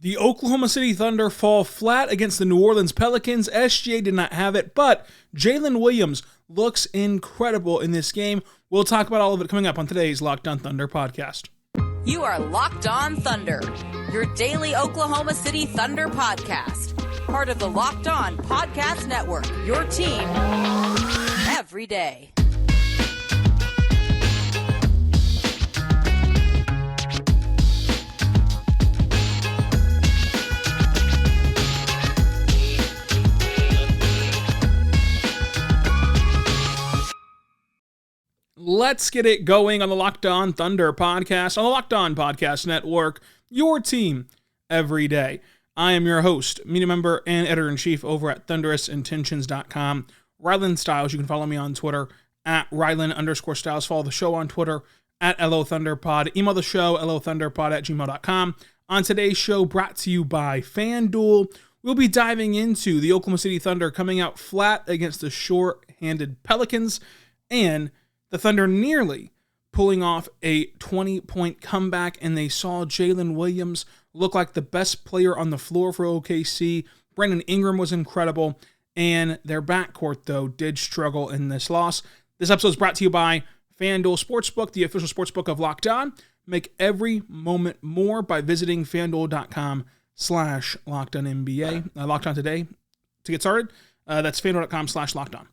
The Oklahoma City Thunder fall flat against the New Orleans Pelicans. SGA did not have it, but Jalen Williams looks incredible in this game. We'll talk about all of it coming up on today's Locked On Thunder podcast. You are Locked On Thunder, your daily Oklahoma City Thunder podcast. Part of the Locked On Podcast Network, your team every day. Let's get it going on the Locked On Thunder podcast, on the Locked On Podcast Network, your team every day. I am your host, media member, and editor-in-chief over at thunderousintentions.com, Rylan Stiles. You can follow me on Twitter at Rylan_Stiles. Follow the show on Twitter at LOThunderPod. Email the show, LOThunderPod@gmail.com. On today's show, brought to you by FanDuel, we'll be diving into the Oklahoma City Thunder coming out flat against the short-handed Pelicans, and the Thunder nearly pulling off a 20-point comeback, and they saw Jalen Williams look like the best player on the floor for OKC. Brandon Ingram was incredible, and their backcourt, though, did struggle in this loss. This episode is brought to you by FanDuel Sportsbook, the official sportsbook of Locked On. Make every moment more by visiting FanDuel.com/LockedOnNBA. Locked On today to get started. That's FanDuel.com/LockedOn.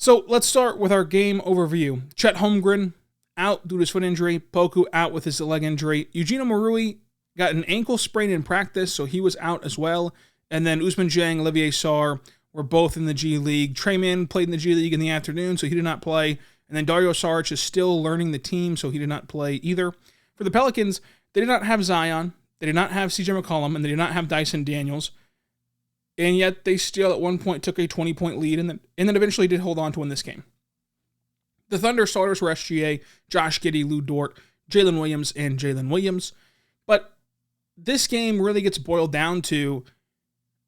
So let's start with our game overview. Chet Holmgren out due to his foot injury. Poku out with his leg injury. Eugene Omoruyi got an ankle sprain in practice, so he was out as well. And then Ousmane Dieng, Olivier Sarr were both in the G League. Trey Mann played in the G League in the afternoon, so he did not play. And then Dario Saric is still learning the team, so he did not play either. For the Pelicans, they did not have Zion, they did not have CJ McCollum, and they did not have Dyson Daniels. And yet they still at one point took a 20-point lead and then eventually did hold on to win this game. The Thunder starters were SGA, Josh Giddey, Lu Dort, Jalen Williams, and Jalen Williams. But this game really gets boiled down to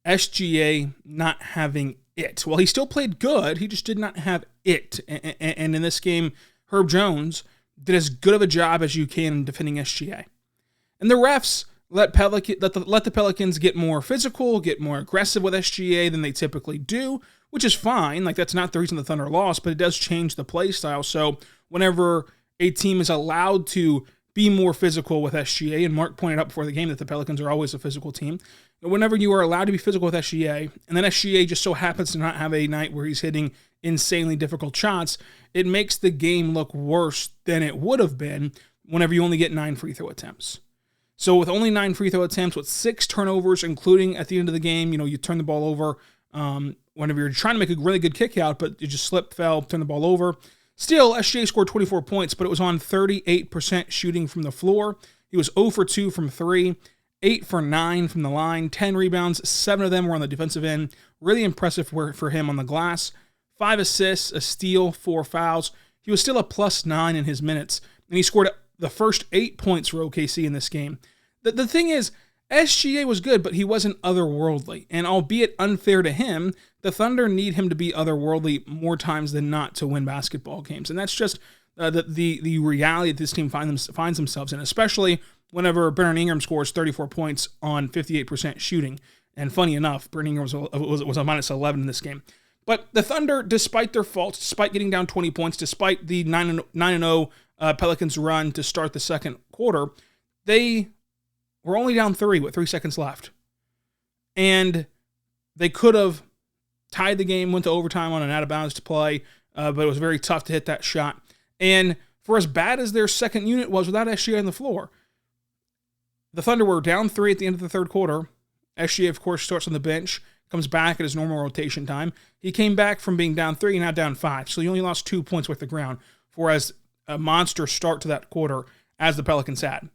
SGA not having it. Well, he still played good. He just did not have it. And in this game, Herb Jones did as good of a job as you can in defending SGA. And the refs let the Pelicans get more physical, get more aggressive with SGA than they typically do, which is fine. Like, that's not the reason the Thunder lost, but it does change the play style. So whenever a team is allowed to be more physical with SGA, and Mark pointed out before the game that the Pelicans are always a physical team, whenever you are allowed to be physical with SGA, and then SGA just so happens to not have a night where he's hitting insanely difficult shots, it makes the game look worse than it would have been whenever you only get 9 free throw attempts. So with only 9 free throw attempts, with 6 turnovers, including at the end of the game, you turn the ball over whenever you're trying to make a really good kick out, but you just slip, fell, turn the ball over. Still, SGA scored 24 points, but it was on 38% shooting from the floor. He was 0 for 2 from 3, 8 for 9 from the line, 10 rebounds, 7 of them were on the defensive end. Really impressive for him on the glass. 5 assists, a steal, 4 fouls. He was still a +9 in his minutes, and he scored the first 8 points for OKC in this game. The thing is, SGA was good, but he wasn't otherworldly. And albeit unfair to him, the Thunder need him to be otherworldly more times than not to win basketball games. And that's just the reality that this team finds themselves in, especially whenever Brandon Ingram scores 34 points on 58% shooting. And funny enough, Brandon Ingram was a -11 in this game. But the Thunder, despite their faults, despite getting down 20 points, despite the 9-0 Pelicans run to start the second quarter, they were only down 3 with 3 seconds left. And they could have tied the game, went to overtime on an out-of-bounds play, but it was very tough to hit that shot. And for as bad as their second unit was without SGA on the floor, the Thunder were down 3 at the end of the third quarter. SGA, of course, starts on the bench, comes back at his normal rotation time. He came back from being down 3 and now down 5, so he only lost 2 points worth of ground for as a monster start to that quarter as the Pelicans had.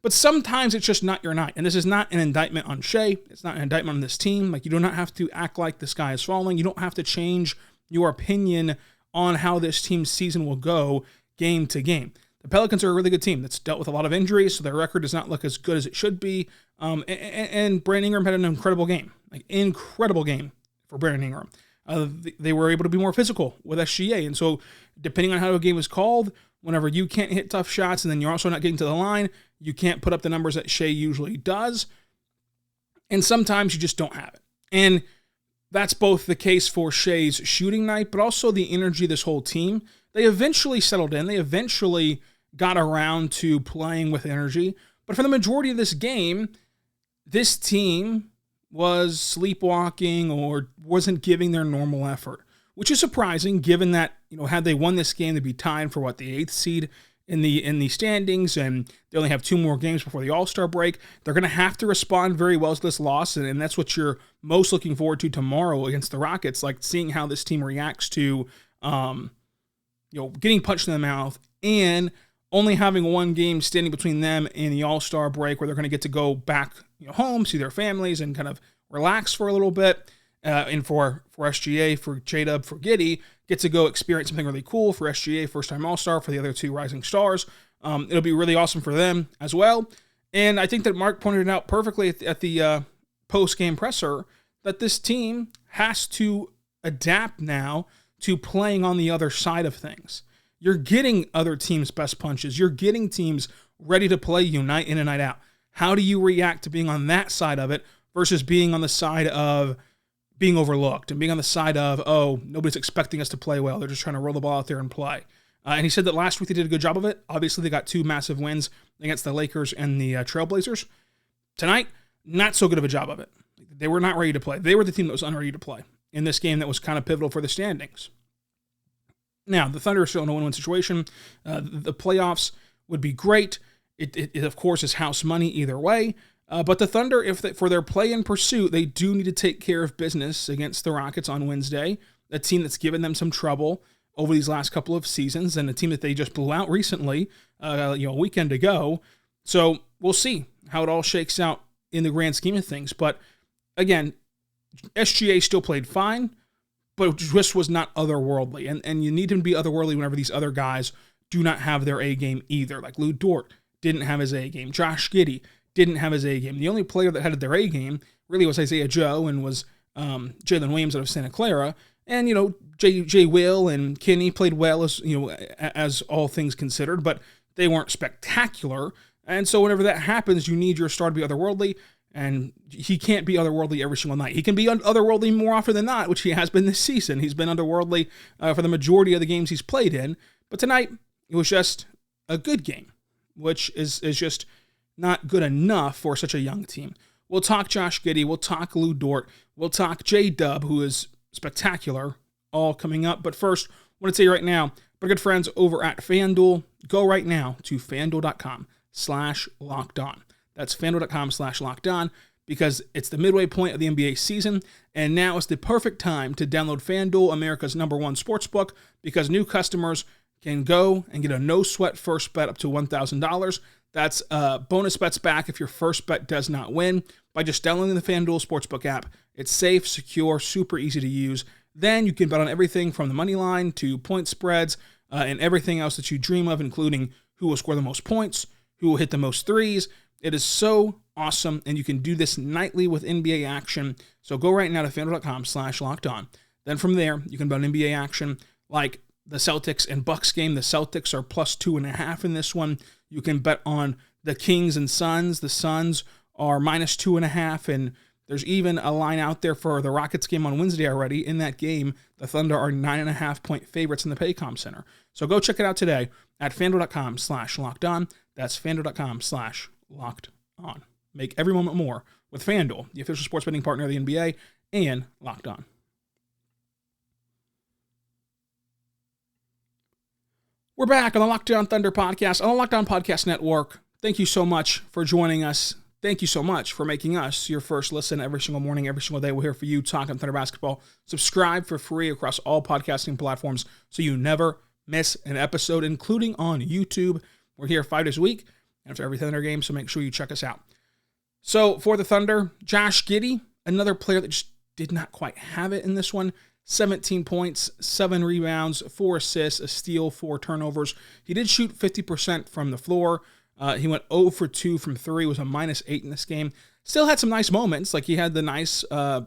But sometimes it's just not your night. And this is not an indictment on Shai. It's not an indictment on this team. Like, you do not have to act like the sky is falling. You don't have to change your opinion on how this team's season will go game to game. The Pelicans are a really good team that's dealt with a lot of injuries, so their record does not look as good as it should be. And Brandon Ingram had an incredible game. Incredible game for Brandon Ingram. They were able to be more physical with SGA. And so depending on how a game is called, whenever you can't hit tough shots and then you're also not getting to the line, you can't put up the numbers that Shai usually does. And sometimes you just don't have it. And that's both the case for Shai's shooting night, but also the energy of this whole team. They eventually settled in. They eventually got around to playing with energy. But for the majority of this game, this team was sleepwalking or wasn't giving their normal effort, which is surprising given that, had they won this game, they'd be tied for the 8th seed in the standings, and they only have 2 more games before the All-Star break. They're going to have to respond very well to this loss, and that's what you're most looking forward to tomorrow against the Rockets, like seeing how this team reacts to getting punched in the mouth and only having 1 game standing between them and the All-Star break, where they're going to get to go back home, see their families, and kind of relax for a little bit. And for SGA, for J-Dub, for Giddey, get to go experience something really cool. For SGA, first-time All-Star. For the other 2 rising stars, it'll be really awesome for them as well. And I think that Mark pointed it out perfectly at the post-game presser that this team has to adapt now to playing on the other side of things. You're getting other teams' best punches. You're getting teams ready to play you night in and night out. How do you react to being on that side of it versus being on the side of being overlooked and being on the side of, nobody's expecting us to play well. They're just trying to roll the ball out there and play. And he said that last week they did a good job of it. Obviously, they got 2 massive wins against the Lakers and the Trailblazers. Tonight, not so good of a job of it. They were not ready to play. They were the team that was unready to play in this game that was kind of pivotal for the standings. Now, the Thunder are still in a win-win situation. The playoffs would be great. It of course, is house money either way. But the Thunder, for their play in pursuit, they do need to take care of business against the Rockets on Wednesday, a team that's given them some trouble over these last couple of seasons, and a team that they just blew out recently, a weekend ago. So we'll see how it all shakes out in the grand scheme of things. But again, SGA still played fine, but just was not otherworldly. And you need him to be otherworldly whenever these other guys do not have their A game either. Like Lu Dort didn't have his A game. Josh Giddey didn't have his A game. The only player that had their A game really was Isaiah Joe and was Jalen Williams out of Santa Clara. And, J. Will and Kenny played well as all things considered, but they weren't spectacular. And so whenever that happens, you need your star to be otherworldly, and he can't be otherworldly every single night. He can be otherworldly more often than not, which he has been this season. He's been otherworldly for the majority of the games he's played in. But tonight, it was just a good game, which is just not good enough for such a young team. We'll talk Josh Giddey. We'll talk Lu Dort. We'll talk J-Dub, who is spectacular, all coming up. But first, I want to tell you right now, our good friends over at FanDuel, go right now to FanDuel.com/LockedOn. That's FanDuel.com/LockedOn, because it's the midway point of the NBA season, and now is the perfect time to download FanDuel, America's #1 sportsbook, because new customers can go and get a no-sweat first bet up to $1,000. That's bonus bets back if your first bet does not win by just downloading the FanDuel Sportsbook app. It's safe, secure, super easy to use. Then you can bet on everything from the money line to point spreads and everything else that you dream of, including who will score the most points, who will hit the most threes. It is so awesome, and you can do this nightly with NBA action. So go right now to FanDuel.com/LockedOn. Then from there, you can bet on NBA action like the Celtics and Bucks game. The Celtics are plus 2.5 in this one. You can bet on the Kings and Suns. The Suns are minus 2.5, and there's even a line out there for the Rockets game on Wednesday already. In that game, the Thunder are 9.5-point favorites in the Paycom Center. So go check it out today at FanDuel.com/LockedOn. That's FanDuel.com/LockedOn. Make every moment more with FanDuel, the official sports betting partner of the NBA, and Locked On. We're back on the Locked On Thunder podcast, on the Locked On Podcast Network. Thank you so much for joining us. Thank you so much for making us your first listen every single morning, every single day. We're here for you, talking Thunder basketball. Subscribe for free across all podcasting platforms so you never miss an episode, including on YouTube. We're here 5 days a week after every Thunder game, so make sure you check us out. So for the Thunder, Josh Giddey, another player that just did not quite have it in this one. 17 points, 7 rebounds, 4 assists, a steal, 4 turnovers. He did shoot 50% from the floor. He went 0 for 2 from 3, was a -8 in this game. Still had some nice moments, like he had the nice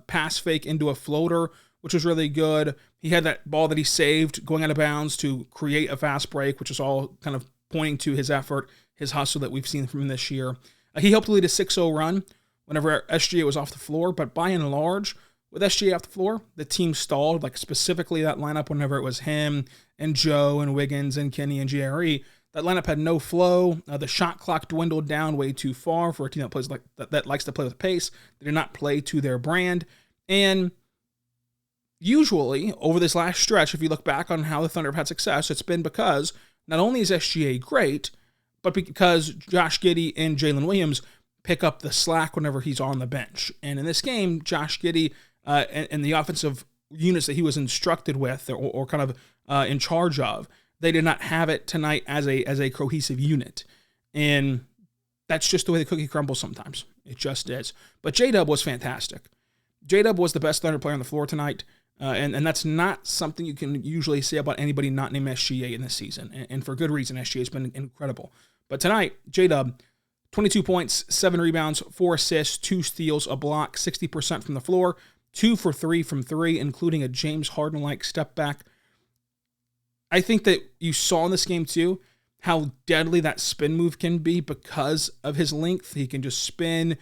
pass fake into a floater, which was really good. He had that ball that he saved going out of bounds to create a fast break, which is all kind of pointing to his effort, his hustle that we've seen from him this year. He helped lead a 6-0 run whenever SGA was off the floor, but by and large, with SGA off the floor, the team stalled, like specifically that lineup whenever it was him and Joe and Wiggins and Kenny and GRE. That lineup had no flow. The shot clock dwindled down way too far for a team that plays that likes to play with pace. They did not play to their brand. And usually, over this last stretch, if you look back on how the Thunder have had success, it's been because not only is SGA great, but because Josh Giddey and Jalen Williams pick up the slack whenever he's on the bench. And in this game, Josh Giddey and the offensive units that he was instructed with or kind of in charge of, they did not have it tonight as a cohesive unit. And that's just the way the cookie crumbles sometimes. It just is. But J-Dub was fantastic. J-Dub was the best Thunder player on the floor tonight. And that's not something you can usually say about anybody not named SGA in this season. And for good reason, SGA has been incredible. But tonight, J-Dub, 22 points, 7 rebounds, 4 assists, 2 steals, a block, 60% from the floor, 2 for 3 from 3, including a James Harden-like step back. I think that you saw in this game, too, how deadly that spin move can be because of his length. He can just spin,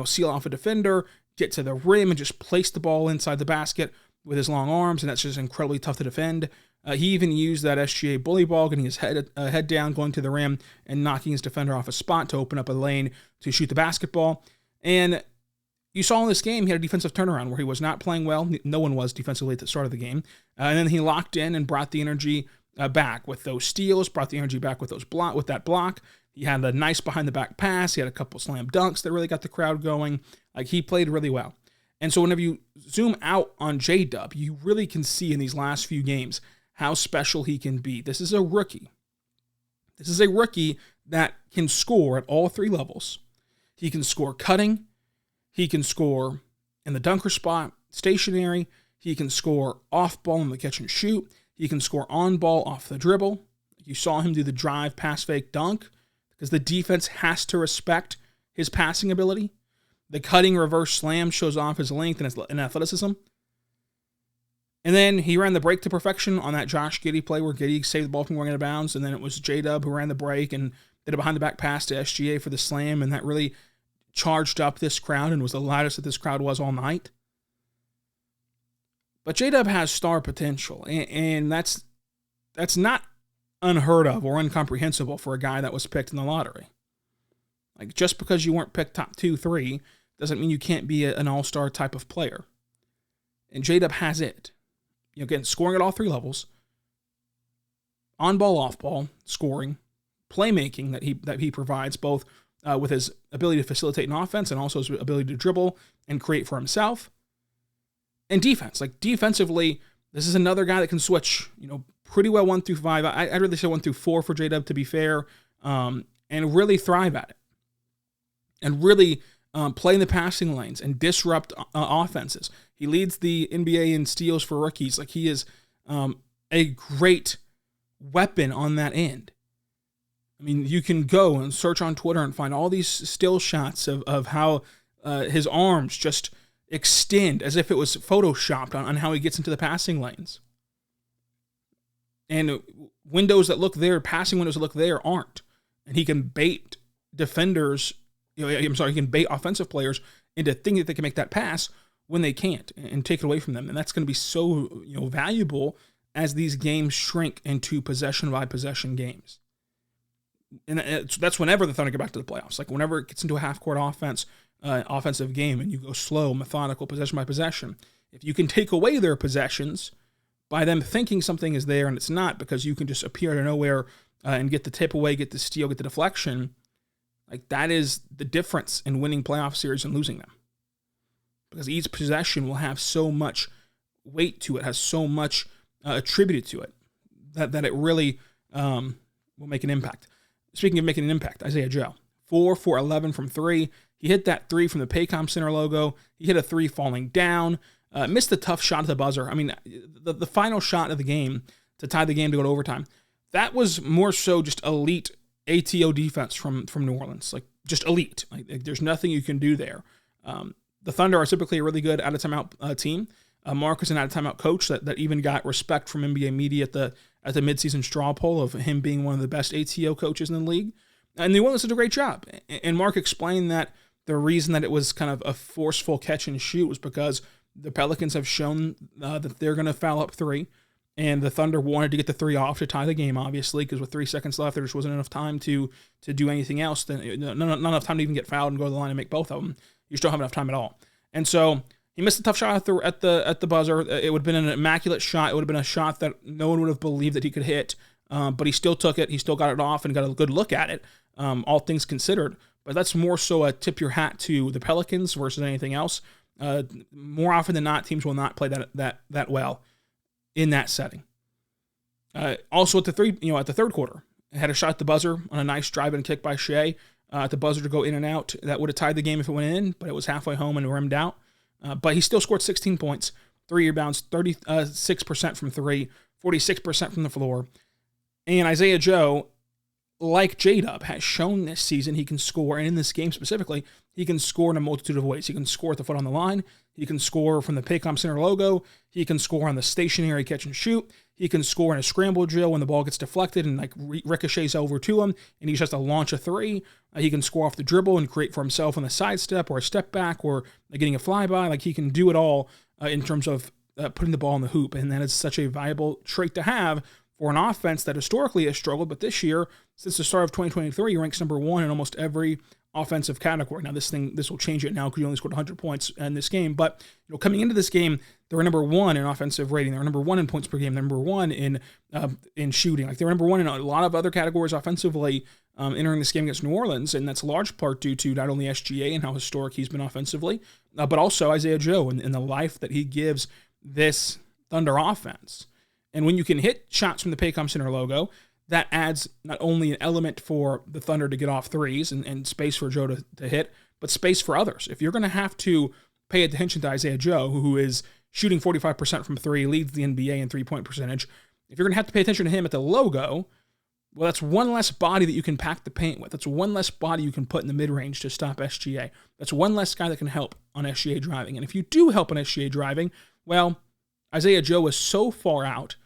seal off a defender, get to the rim, and just place the ball inside the basket with his long arms, and that's just incredibly tough to defend. He even used that SGA bully ball, getting his head down, going to the rim, and knocking his defender off a spot to open up a lane to shoot the basketball. And you saw in this game, he had a defensive turnaround where he was not playing well. No one was defensively at the start of the game. And then he locked in and brought the energy back with those steals, brought the energy back with that block. He had a nice behind-the-back pass. He had a couple slam dunks that really got the crowd going. Like, he played really well. And so whenever you zoom out on J-Dub, you really can see in these last few games how special he can be. This is a rookie. This is a rookie that can score at all 3 levels. He can score cutting. He can score in the dunker spot, stationary. He can score off ball in the catch and shoot. He can score on ball off the dribble. You saw him do the drive, pass, fake, dunk because the defense has to respect his passing ability. The cutting reverse slam shows off his length and athleticism. And then he ran the break to perfection on that Josh Giddey play where Giddey saved the ball from going out of bounds. And then it was J-Dub who ran the break and did a behind-the-back pass to SGA for the slam. And that really charged up this crowd and was the loudest that this crowd was all night. But J-Dub has star potential. And that's not unheard of or incomprehensible for a guy that was picked in the lottery. Like, just because you weren't picked top 2, 3 doesn't mean you can't be an all-star type of player. And J-Dub has it. Again, scoring at all 3 levels, on-ball, off-ball, scoring, playmaking that he provides, both with his ability to facilitate an offense and also his ability to dribble and create for himself, and defense. Like, defensively, this is another guy that can switch, pretty well 1 through 5. I'd really say 1 through 4 for J-Dub, to be fair, and really thrive at it. And really play in the passing lanes and disrupt offenses. He leads the NBA in steals for rookies. Like, he is a great weapon on that end. I mean, you can go and search on Twitter and find all these still shots of how his arms just extend as if it was photoshopped on how he gets into the passing lanes. And windows that look there, passing windows that look there aren't. And he can bait defenders, he can bait offensive players into thinking that they can make that pass when they can't and take it away from them. And that's going to be so valuable as these games shrink into possession-by-possession games. And that's whenever the Thunder get back to the playoffs. Like, whenever it gets into a half-court offensive game and you go slow, methodical, possession-by-possession, if you can take away their possessions by them thinking something is there and it's not because you can just appear out of nowhere and get the tip away, get the steal, get the deflection, like, that is the difference in winning playoff series and losing them. Because each possession will have so much weight to it, has so much attributed to it, that it really will make an impact. Speaking of making an impact, Isaiah Joe, 4 for 11 from 3. He hit that 3 from the Paycom Center logo. He hit a 3 falling down. Missed the tough shot at the buzzer. I mean, the final shot of the game to tie the game to go to overtime, that was more so just elite ATO defense from New Orleans. Like, just elite. Like, there's nothing you can do there. The Thunder are typically a really good out-of-timeout team. Mark is an out-of-timeout coach that even got respect from NBA media at the midseason straw poll of him being one of the best ATO coaches in the league. And New Orleans did a great job. And Mark explained that the reason that it was kind of a forceful catch and shoot was because the Pelicans have shown that they're going to foul up three, and the Thunder wanted to get the three off to tie the game, obviously, because with 3 seconds left, there just wasn't enough time to do anything else. Not enough time to even get fouled and go to the line and make both of them. You just don't have enough time at all. And so he missed a tough shot at the buzzer. It would have been an immaculate shot. It would have been a shot that no one would have believed that he could hit, but he still took it. He still got it off and got a good look at it, all things considered. But that's more so a tip your hat to the Pelicans versus anything else. More often than not, teams will not play that well in that setting. Also at the third quarter, had a shot at the buzzer on a nice drive and kick by Shai at the buzzer to go in and out. That would have tied the game if it went in, but it was halfway home and rimmed out. But he still scored 16 points, 3 rebounds, 36% from three, 46% from the floor. And Isaiah Joe, like J-Dub, has shown this season he can score, and in this game specifically, he can score in a multitude of ways. He can score at the foot on the line. He can score from the Paycom Center logo. He can score on the stationary catch and shoot. He can score in a scramble drill when the ball gets deflected and ricochets over to him, and he just has to launch a three. He can score off the dribble and create for himself on the side step or a step back or getting a flyby. He can do it all in terms of putting the ball in the hoop, and that is such a valuable trait to have for an offense that historically has struggled, but this year, since the start of 2023, ranks number 1 in almost every offensive category. Now, this will change it now because you only scored 100 points in this game, but coming into this game, they were number 1 in offensive rating. They were number 1 in points per game. They're number 1 in shooting. They were number 1 in a lot of other categories offensively entering this game against New Orleans, and that's large part due to not only SGA and how historic he's been offensively, but also Isaiah Joe and the life that he gives this Thunder offense. And when you can hit shots from the Paycom Center logo, that adds not only an element for the Thunder to get off threes and space for Joe to hit, but space for others. If you're going to have to pay attention to Isaiah Joe, who is shooting 45% from three, leads the NBA in three-point percentage, if you're going to have to pay attention to him at the logo, well, that's one less body that you can pack the paint with. That's one less body you can put in the mid-range to stop SGA. That's one less guy that can help on SGA driving. And if you do help on SGA driving, well, Isaiah Joe is so far out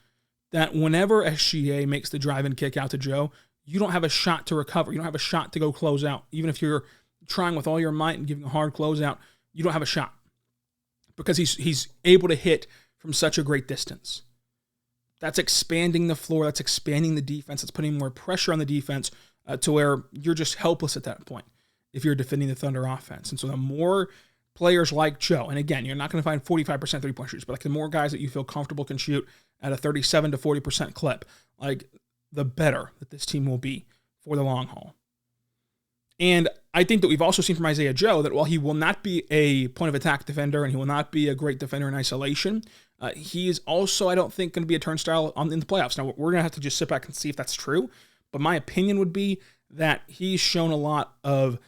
that whenever SGA makes the drive and kick out to Joe, you don't have a shot to recover. You don't have a shot to go close out. Even if you're trying with all your might and giving a hard closeout, you don't have a shot because he's able to hit from such a great distance. That's expanding the floor. That's expanding the defense. It's putting more pressure on the defense to where you're just helpless at that point if you're defending the Thunder offense. And so the more players like Joe, and again, you're not going to find 45% three-point shooters, but the more guys that you feel comfortable can shoot at a 37 to 40% clip, the better that this team will be for the long haul. And I think that we've also seen from Isaiah Joe that while he will not be a point of attack defender and he will not be a great defender in isolation, he is also, I don't think, going to be a turnstile in the playoffs. Now, we're going to have to just sit back and see if that's true, but my opinion would be that he's shown a lot of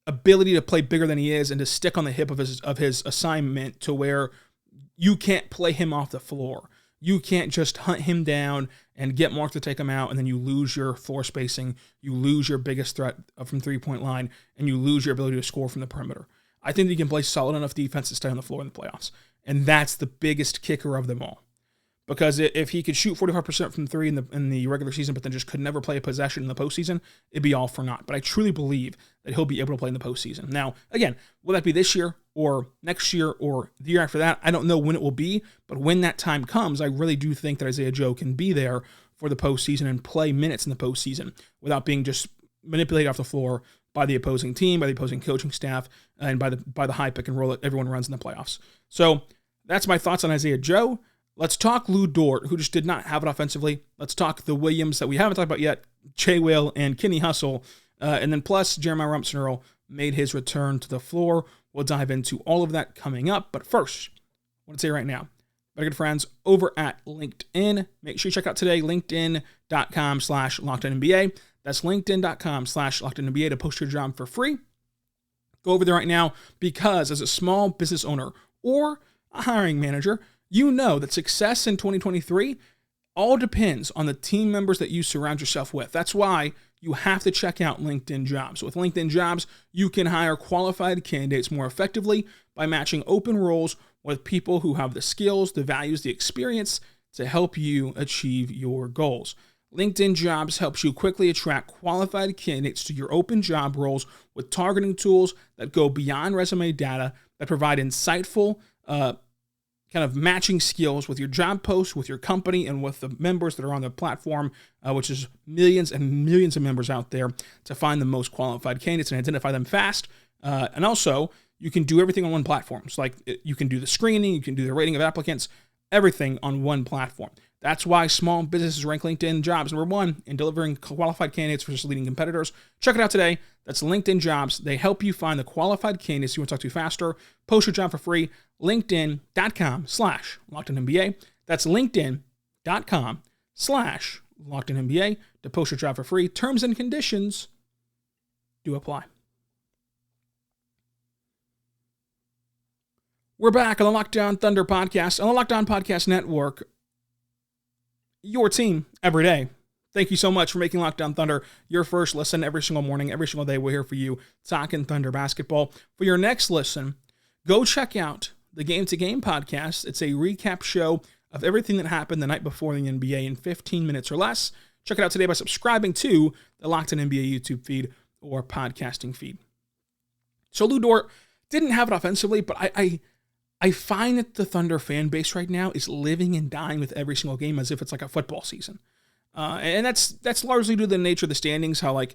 ability to play bigger than he is and to stick on the hip of his assignment to where you can't play him off the floor. You can't just hunt him down and get Mark to take him out, and then you lose your floor spacing, you lose your biggest threat from three-point line, and you lose your ability to score from the perimeter. I think he can play solid enough defense to stay on the floor in the playoffs, and that's the biggest kicker of them all. Because if he could shoot 45% from three in the regular season, but then just could never play a possession in the postseason, it'd be all for naught. But I truly believe that he'll be able to play in the postseason. Now, again, will that be this year or next year or the year after that? I don't know when it will be, but when that time comes, I really do think that Isaiah Joe can be there for the postseason and play minutes in the postseason without being just manipulated off the floor by the opposing team, by the opposing coaching staff, and by the high pick and roll that everyone runs in the playoffs. So that's my thoughts on Isaiah Joe. Let's talk Lu Dort, who just did not have it offensively. Let's talk the Williams that we haven't talked about yet, Jay Will and Kenny Hustle. And then plus, Jeremiah Robinson-Earl made his return to the floor. We'll dive into all of that coming up. But first, I want to say right now, my good friends over at LinkedIn, make sure you check out today, linkedin.com/LockedOnNBA. That's linkedin.com/LockedOnNBA to post your job for free. Go over there right now because as a small business owner or a hiring manager, you know that success in 2023 all depends on the team members that you surround yourself with. That's why you have to check out LinkedIn Jobs. With LinkedIn Jobs, you can hire qualified candidates more effectively by matching open roles with people who have the skills, the values, the experience to help you achieve your goals. LinkedIn Jobs helps you quickly attract qualified candidates to your open job roles with targeting tools that go beyond resume data, that provide insightful kind of matching skills with your job post, with your company, and with the members that are on the platform, which is millions and millions of members out there, to find the most qualified candidates and identify them fast. And also, you can do everything on one platform. So like you can do the screening, you can do the rating of applicants, everything on one platform. That's why small businesses rank LinkedIn Jobs number 1 in delivering qualified candidates versus leading competitors. Check it out today. That's LinkedIn Jobs. They help you find the qualified candidates you want to talk to faster. Post your job for free. LinkedIn.com/LockedOnNBA. That's LinkedIn.com/LockedOnNBA to post your job for free. Terms and conditions do apply. We're back on the Locked On Thunder podcast, on the Locked On Podcast Network. Your team every day. Thank you so much for making Locked On Thunder your first listen every single morning, every single day. We're here for you, talking Thunder basketball. For your next listen, go check out the Game to Game podcast. It's a recap show of everything that happened the night before the NBA in 15 minutes or less. Check it out today by subscribing to the Locked On NBA YouTube feed or podcasting feed. So Lu Dort didn't have it offensively, but I find that the Thunder fan base right now is living and dying with every single game as if it's like a football season. And that's largely due to the nature of the standings, how like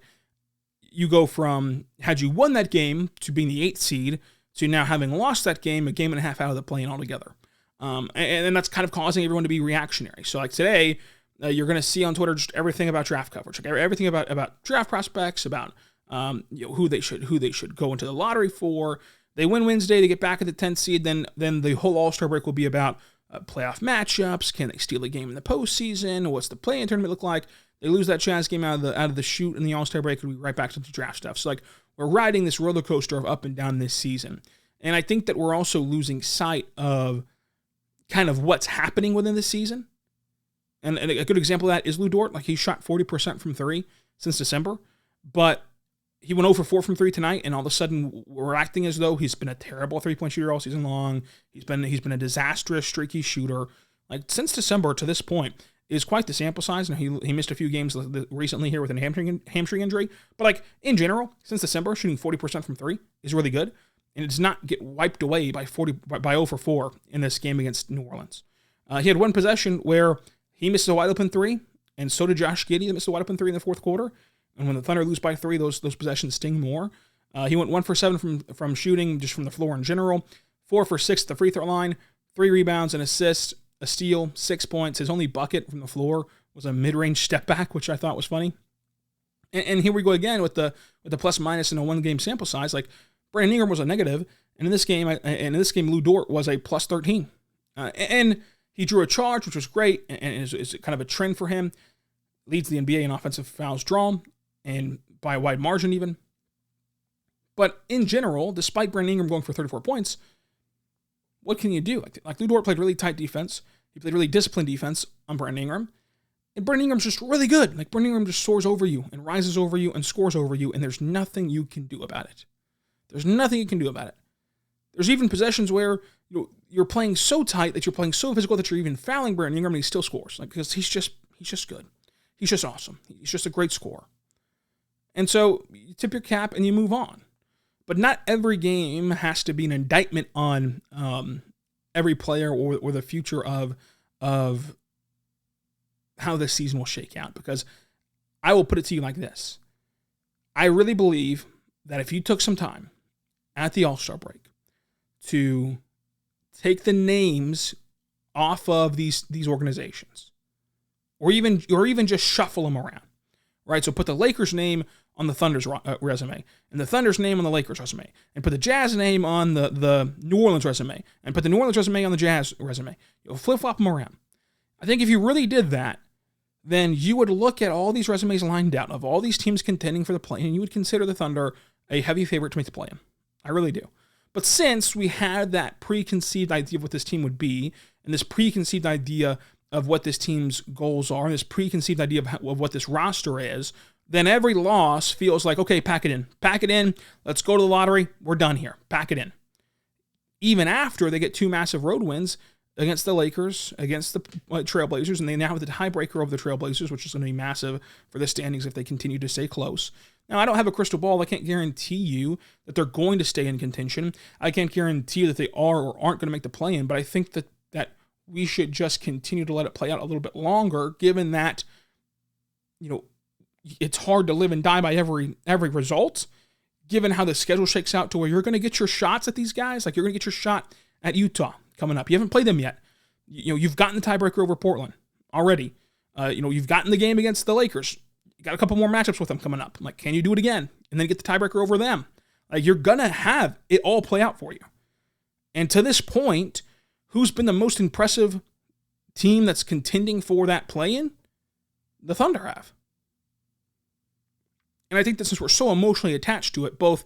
you go from, had you won that game to being the 8th seed to now having lost that game, a game and a half out of the play-in altogether. And that's kind of causing everyone to be reactionary. So like today, you're going to see on Twitter just everything about draft coverage, like everything about draft prospects, about who they should go into the lottery for. They win Wednesday, they get back at the 10th seed, then the whole All-Star break will be about playoff matchups. Can they steal a game in the postseason? What's the play-in tournament look like? They lose that Jazz game out of the chute in the All-Star break, and we right back to the draft stuff. So like we're riding this roller coaster of up and down this season. And I think that we're also losing sight of kind of what's happening within the season. And a good example of that is Lu Dort. Like he shot 40% from 3 since December, but he went 0 for 4 from 3 tonight, and all of a sudden we're acting as though he's been a terrible three-point shooter all season long. He's been a disastrous, streaky shooter. Like since December to this point is quite the sample size. Now he missed a few games recently here with a hamstring injury, but like in general, since December, shooting 40% from 3 is really good, and it does not get wiped away by 0 for 4 in this game against New Orleans. He had one possession where he missed a wide open 3, and so did Josh Giddey that missed a wide open 3 in the fourth quarter. And when the Thunder lose by 3, those possessions sting more. He went 1 for 7 from shooting, just from the floor in general. 4 for 6 at the free throw line. 3 rebounds, an assist, a steal, 6 points. His only bucket from the floor was a mid-range step back, which I thought was funny. And here we go again with the plus minus in a 1-game sample size. Like Brandon Ingram was a negative, and in this game, Lu Dort was a plus 13. And he drew a charge, which was great, and is kind of a trend for him. Leads the NBA in offensive fouls drawn, and by a wide margin even. But in general, despite Brandon Ingram going for 34 points, what can you do? Like Lu Dort played really tight defense. He played really disciplined defense on Brandon Ingram. And Brandon Ingram's just really good. Like Brandon Ingram just soars over you and rises over you and scores over you, and there's nothing you can do about it. There's nothing you can do about it. There's even possessions where you're playing so tight that you're playing so physical that you're even fouling Brandon Ingram, and he still scores. Like because he's just good. He's just awesome. He's just a great scorer. And so you tip your cap and you move on. But not every game has to be an indictment on every player or the future of how this season will shake out. Because I will put it to you like this. I really believe that if you took some time at the All-Star break to take the names off of these organizations, or even just shuffle them around, right? So put the Lakers' name on the Thunder's resume, and the Thunder's name on the Lakers' resume, and put the Jazz name on the New Orleans resume, and put the New Orleans resume on the Jazz resume. You'll flip-flop them around. I think if you really did that, then you would look at all these resumes lined out of all these teams contending for the play, and you would consider the Thunder a heavy favorite to make the play-in. I really do. But since we had that preconceived idea of what this team would be, and this preconceived idea of what this team's goals are, and this preconceived idea of what this roster is, then every loss feels like, okay, pack it in, let's go to the lottery, we're done here, pack it in. Even after they get 2 massive road wins, against the Lakers, against the Trailblazers, and they now have the tiebreaker over the Trailblazers, which is going to be massive for the standings if they continue to stay close. Now, I don't have a crystal ball. I can't guarantee you that they're going to stay in contention. I can't guarantee you that they are or aren't going to make the play-in, but I think that we should just continue to let it play out a little bit longer, given that, it's hard to live and die by every result, given how the schedule shakes out to where you're going to get your shots at these guys. Like, you're going to get your shot at Utah coming up. You haven't played them yet. You've gotten the tiebreaker over Portland already. You've gotten the game against the Lakers. You got a couple more matchups with them coming up. I'm like, can you do it again? And then get the tiebreaker over them. Like, you're going to have it all play out for you. And to this point, who's been the most impressive team that's contending for that play-in? The Thunder have. And I think that since we're so emotionally attached to it, both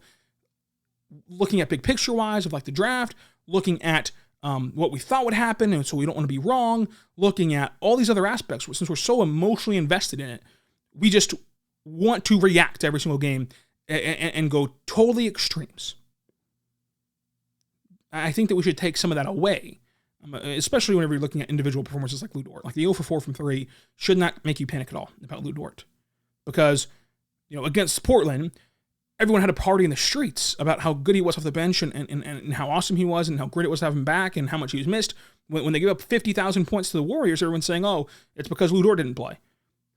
looking at big picture-wise of like the draft, looking at what we thought would happen, and so we don't want to be wrong, looking at all these other aspects, since we're so emotionally invested in it, we just want to react to every single game and go totally extremes. I think that we should take some of that away, especially whenever you're looking at individual performances like Lu Dort. Like the 0 for 4 from 3 should not make you panic at all about Lu Dort. Because, against Portland, everyone had a party in the streets about how good he was off the bench and how awesome he was and how great it was to have him back and how much he was missed. When they give up 50,000 points to the Warriors, everyone's saying, oh, it's because Lu Dort didn't play.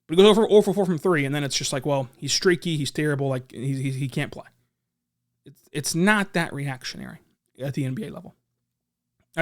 But he goes over 0 for 4 from 3, and then it's just like, well, he's streaky, he's terrible, like he can't play. It's not that reactionary at the NBA level.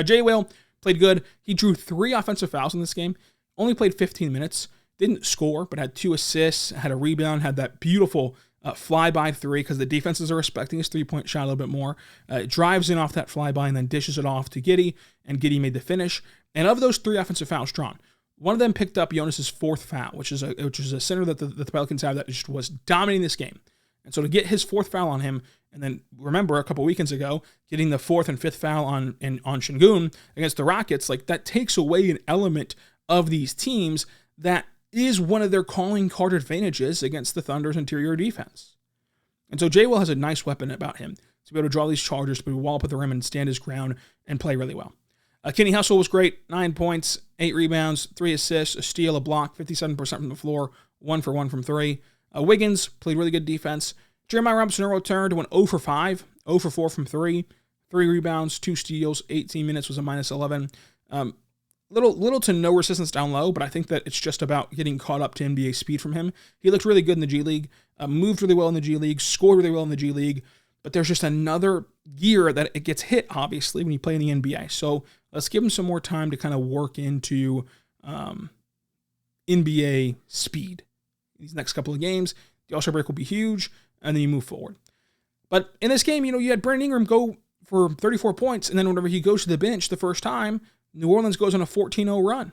Jay Will played good. He drew 3 offensive fouls in this game, only played 15 minutes, didn't score, but had 2 assists, had a rebound, had that beautiful flyby 3 because the defenses are respecting his three-point shot a little bit more. Drives in off that flyby and then dishes it off to Giddey, and Giddey made the finish. And of those 3 offensive fouls drawn, one of them picked up Jonas's 4th foul, which is a center that the Pelicans have that just was dominating this game. And so to get his 4th foul on him, and then remember a couple weekends ago, getting the 4th and 5th foul on Şengün against the Rockets, like that takes away an element of these teams that is one of their calling card advantages against the Thunder's interior defense. And so Jay Will has a nice weapon about him to be able to draw these charges, to be able to wall up at the rim and stand his ground and play really well. Kenny Hustle was great, 9 points, 8 rebounds, 3 assists, a steal, a block, 57% from the floor, 1 for 1 from 3. Wiggins played really good defense. Jeremiah Robinson-Earl returned, went 0 for 5, 0 for 4 from 3, 3 rebounds, 2 steals, 18 minutes was a minus 11. Little to no resistance down low, but I think that it's just about getting caught up to NBA speed from him. He looked really good in the G League, moved really well in the G League, scored really well in the G League, but there's just another gear that it gets hit, obviously, when you play in the NBA. So let's give him some more time to kind of work into NBA speed. These next couple of games, the All-Star break will be huge, and then you move forward. But in this game, you had Brandon Ingram go for 34 points, and then whenever he goes to the bench the first time, New Orleans goes on a 14-0 run.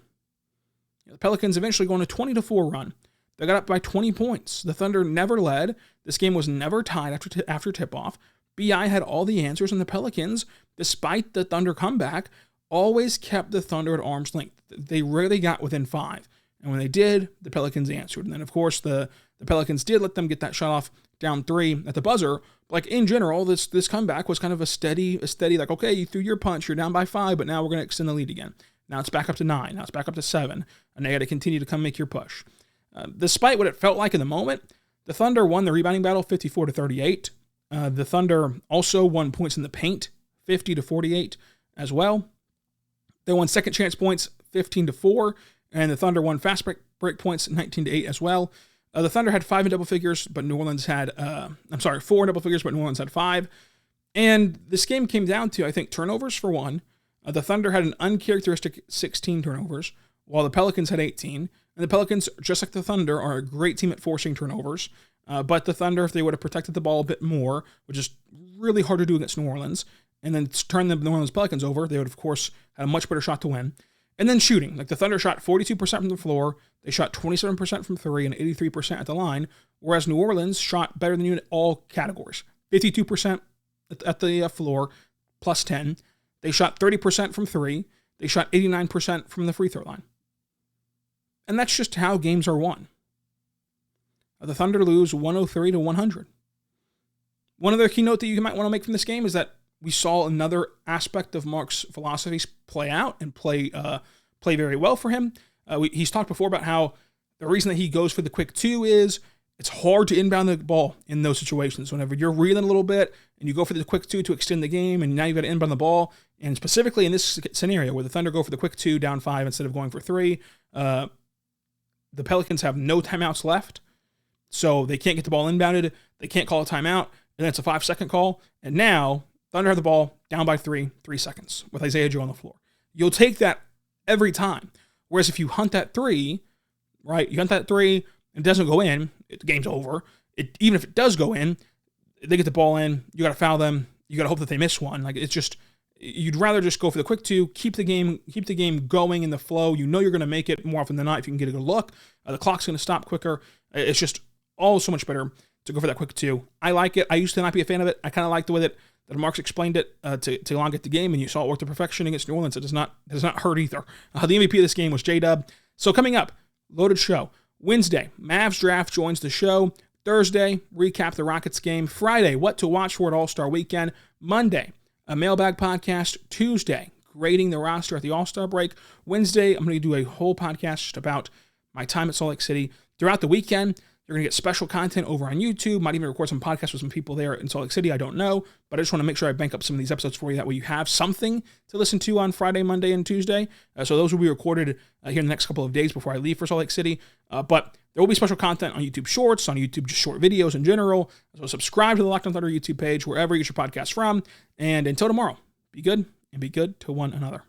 The Pelicans eventually go on a 20-4 run. They got up by 20 points. The Thunder never led. This game was never tied after tip-off. B.I. had all the answers, and the Pelicans, despite the Thunder comeback, always kept the Thunder at arm's length. They rarely got within 5. And when they did, the Pelicans answered. And then, of course, the Pelicans did let them get that shot off down 3 at the buzzer. Like, in general, this comeback was kind of a steady, like, okay, you threw your punch, you're down by 5, but now we're going to extend the lead again. Now it's back up to 9. Now it's back up to 7. And they got to continue to come make your push. Despite what it felt like in the moment, the Thunder won the rebounding battle 54-38. The Thunder also won points in the paint 50-48 as well. They won second chance points 15-4. And the Thunder won fast break points 19-8 as well. The Thunder had 5 in double figures, but New Orleans had, 4 in double figures, but New Orleans had 5. And this game came down to, I think, turnovers for one. The Thunder had an uncharacteristic 16 turnovers, while the Pelicans had 18. And the Pelicans, just like the Thunder, are a great team at forcing turnovers. But the Thunder, if they would have protected the ball a bit more, which is really hard to do against New Orleans, and then turn the New Orleans Pelicans over, they would, of course, had a much better shot to win. And then shooting. Like the Thunder shot 42% from the floor, they shot 27% from 3 and 83% at the line, whereas New Orleans shot better than you in all categories. 52% at the floor, plus 10. They shot 30% from 3. They shot 89% from the free throw line. And that's just how games are won. The Thunder lose 103-100. One other keynote that you might want to make from this game is that we saw another aspect of Mark's philosophies play out and play very well for him. He's talked before about how the reason that he goes for the quick two is it's hard to inbound the ball in those situations. Whenever you're reeling a little bit and you go for the quick two to extend the game, and now you've got to inbound the ball. And specifically in this scenario where the Thunder go for the quick two down 5 instead of going for 3, the Pelicans have no timeouts left. So they can't get the ball inbounded. They can't call a timeout. And then it's a 5-second call. And now Thunder have the ball down by 3 seconds with Isaiah Joe on the floor. You'll take that every time. Whereas if you hunt that 3, right, you hunt that 3 and it doesn't go in, the game's over. Even if it does go in, they get the ball in, you got to foul them, you got to hope that they miss one. Like, it's just, you'd rather just go for the quick two, keep the game going in the flow. You know you're going to make it more often than not if you can get a good look. The clock's going to stop quicker. It's just all so much better to go for that quick two. I like it. I used to not be a fan of it. I kind of like the way that Mark's explained it to elongate the game, and you saw it work to perfection against New Orleans. It does not hurt either. The MVP of this game was J-Dub. So coming up, loaded show. Wednesday, Mavs draft joins the show. Thursday, recap the Rockets game. Friday, what to watch for at All-Star Weekend. Monday, a mailbag podcast. Tuesday, grading the roster at the All-Star break. Wednesday, I'm going to do a whole podcast just about my time at Salt Lake City. Throughout the weekend, you're going to get special content over on YouTube. Might even record some podcasts with some people there in Salt Lake City. I don't know. But I just want to make sure I bank up some of these episodes for you. That way you have something to listen to on Friday, Monday, and Tuesday. So those will be recorded here in the next couple of days before I leave for Salt Lake City. But there will be special content on YouTube Shorts, on YouTube just short videos in general. So subscribe to the Locked On Thunder YouTube page, wherever you get your podcasts from. And until tomorrow, be good and be good to one another.